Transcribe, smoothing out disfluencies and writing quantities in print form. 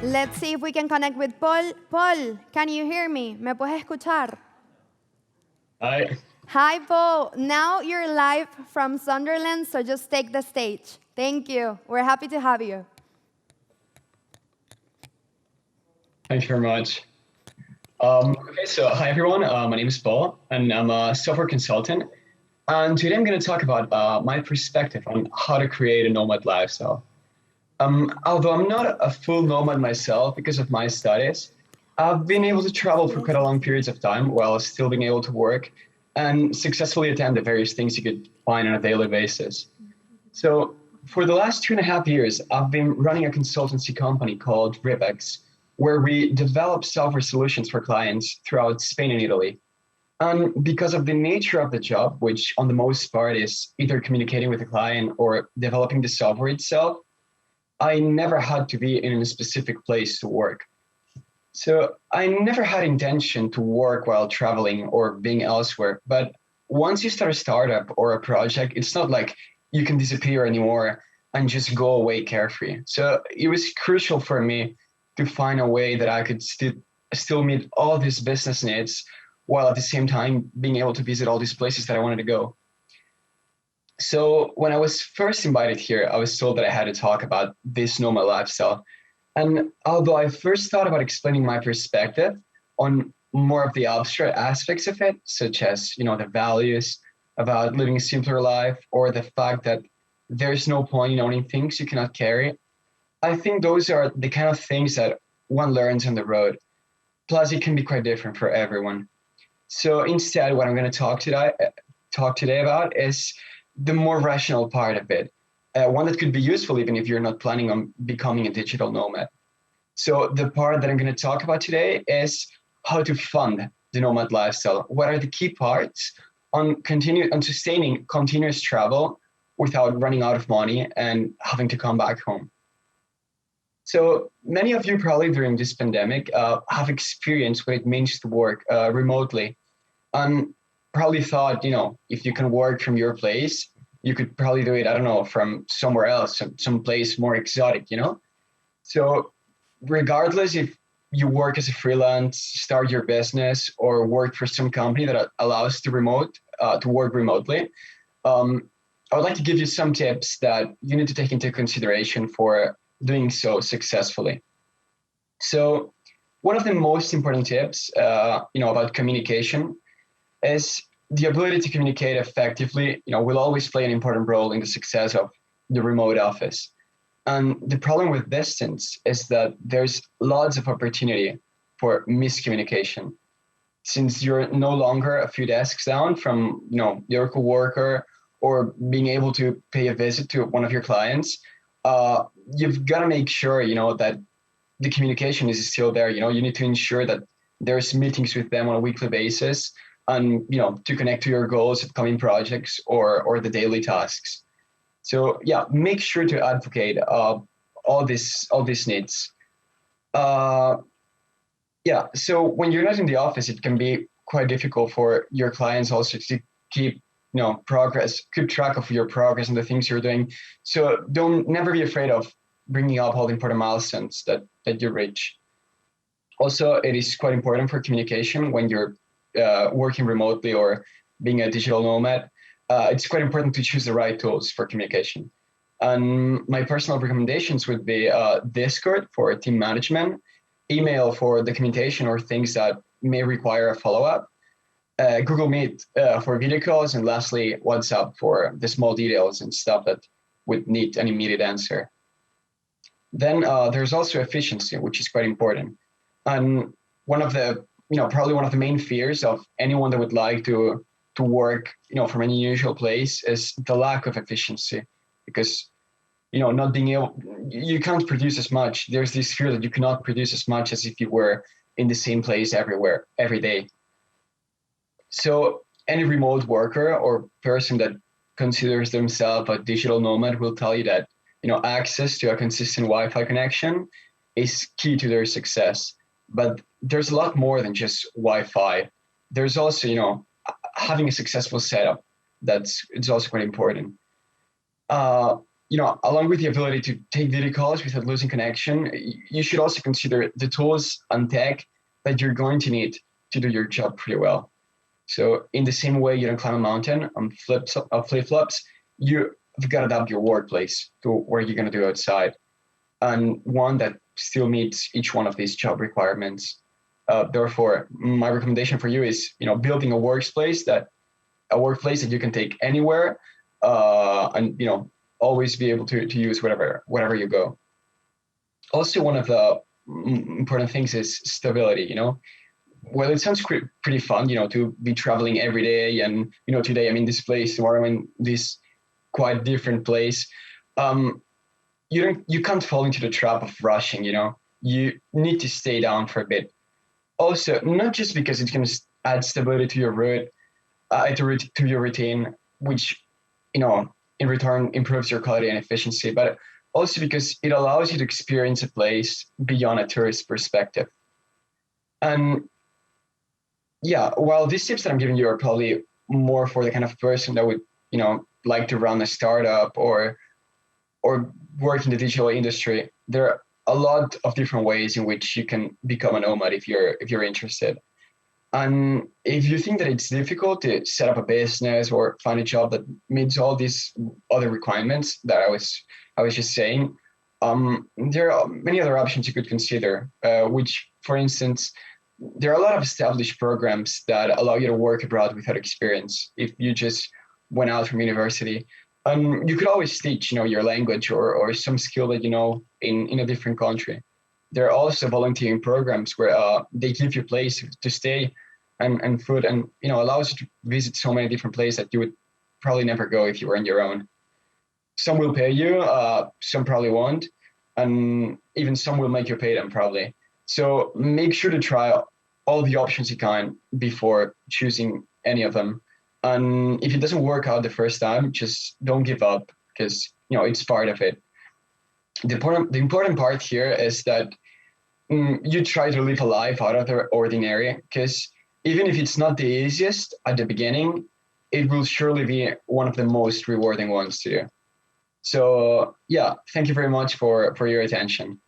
Let's see if we can connect with Paul. Paul, can you hear me? ¿Me puedes escuchar? Hi. Hi, Paul. Now you're live from Sonderland, so just take the stage. Thank you. We're happy to have you. Thank you very much. Okay, so hi everyone. My name is Paul, and I'm a software consultant. And today I'm going to talk about my perspective on how to create a nomad lifestyle. Although I'm not a full nomad myself because of my studies, I've been able to travel for quite a long periods of time while still being able to work and successfully attend the various things you could find on a daily basis. So for the last 2.5 years, I've been running a consultancy company called lvarez, where we develop software solutions for clients throughout Spain and Italy. And because of the nature of the job, which on the most part is either communicating with the client or developing the software itself, I never had to be in a specific place to work. So I never had intention to work while traveling or being elsewhere. But once you start a startup or a project, it's not like you can disappear anymore and just go away carefree. So it was crucial for me to find a way that I could still meet all these business needs while at the same time being able to visit all these places that I wanted to go. So when I was first invited here, I was told that I had to talk about this nomad lifestyle. And although I first thought about explaining my perspective on more of the abstract aspects of it, such as, the values about living a simpler life or the fact that there's no point in owning things you cannot carry, I think those are the kind of things that one learns on the road. Plus, it can be quite different for everyone. So instead, what I'm going to talk today about is the more rational part of it, one that could be useful even if you're not planning on becoming a digital nomad. So the part that I'm going to talk about today is how to fund the nomad lifestyle. What are the key parts on sustaining continuous travel without running out of money and having to come back home? So many of you probably during this pandemic have experienced what it means to work remotely, and probably thought, if you can work from your place, you could probably do it, I don't know, from somewhere else, some place more exotic, So regardless if you work as a freelance, start your business, or work for some company that allows to work remotely, I would like to give you some tips that you need to take into consideration for doing so successfully. So one of the most important tips, about communication is the ability to communicate effectively, will always play an important role in the success of the remote office. And the problem with distance is that there's lots of opportunity for miscommunication. Since you're no longer a few desks down from, your coworker or being able to pay a visit to one of your clients, you've got to make sure, that the communication is still there. You need to ensure that there's meetings with them on a weekly basis, and to connect to your goals, upcoming projects, or the daily tasks. So yeah, make sure to advocate all these needs. So when you're not in the office, it can be quite difficult for your clients also to keep keep track of your progress and the things you're doing. So never be afraid of bringing up all the important milestones that you reach. Also, it is quite important for communication when you're working remotely or being a digital nomad. It's quite important to choose the right tools for communication. And my personal recommendations would be Discord for team management, email for documentation or things that may require a follow-up, Google Meet for video calls, and lastly, WhatsApp for the small details and stuff that would need an immediate answer. Then there's also efficiency, which is quite important. And one of the, probably one of the main fears of anyone that would like to work, from an unusual place is the lack of efficiency, because, not being able, you can't produce as much. There's this fear that you cannot produce as much as if you were in the same place everywhere, every day. So any remote worker or person that considers themselves a digital nomad will tell you that, access to a consistent Wi-Fi connection is key to their success. But there's a lot more than just Wi-Fi. there's also, having a successful setup. It's also quite important. Uh, Along with the ability to take video calls without losing connection, you should also consider the tools and tech that you're going to need to do your job pretty well. So in the same way you don't climb a mountain on flip-flops, you've got to adapt your workplace to what you're going to do outside, and one that still meets each one of these job requirements. Therefore, my recommendation for you is, building a workplace that you can take anywhere, and always be able to use whatever you go. Also, one of the important things is stability. Well, it sounds pretty fun, to be traveling every day, and today I'm in this place, tomorrow I'm in this quite different place. Um, you can't fall into the trap of rushing. You need to stay down for a bit. Also, not just because it's going to add stability to your to your routine, which in return improves your quality and efficiency, but also because it allows you to experience a place beyond a tourist perspective. And yeah, while these tips that I'm giving you are probably more for the kind of person that would, like to run a startup or work in the digital industry, there are a lot of different ways in which you can become a nomad if you're interested. And if you think that it's difficult to set up a business or find a job that meets all these other requirements that I was just saying, there are many other options you could consider. Which, for instance, there are a lot of established programs that allow you to work abroad without experience. If you just went out from university, you could always teach, your language or some skill that in a different country. There are also volunteering programs where they give you a place to stay and food, and allows you to visit so many different places that you would probably never go if you were on your own. Some will pay you, some probably won't, and even some will make you pay them probably. So make sure to try all the options you can before choosing any of them. And if it doesn't work out the first time, just don't give up, because it's part of it. The important part here is that you try to live a life out of the ordinary, because even if it's not the easiest at the beginning, it will surely be one of the most rewarding ones to do. So yeah, thank you very much for your attention.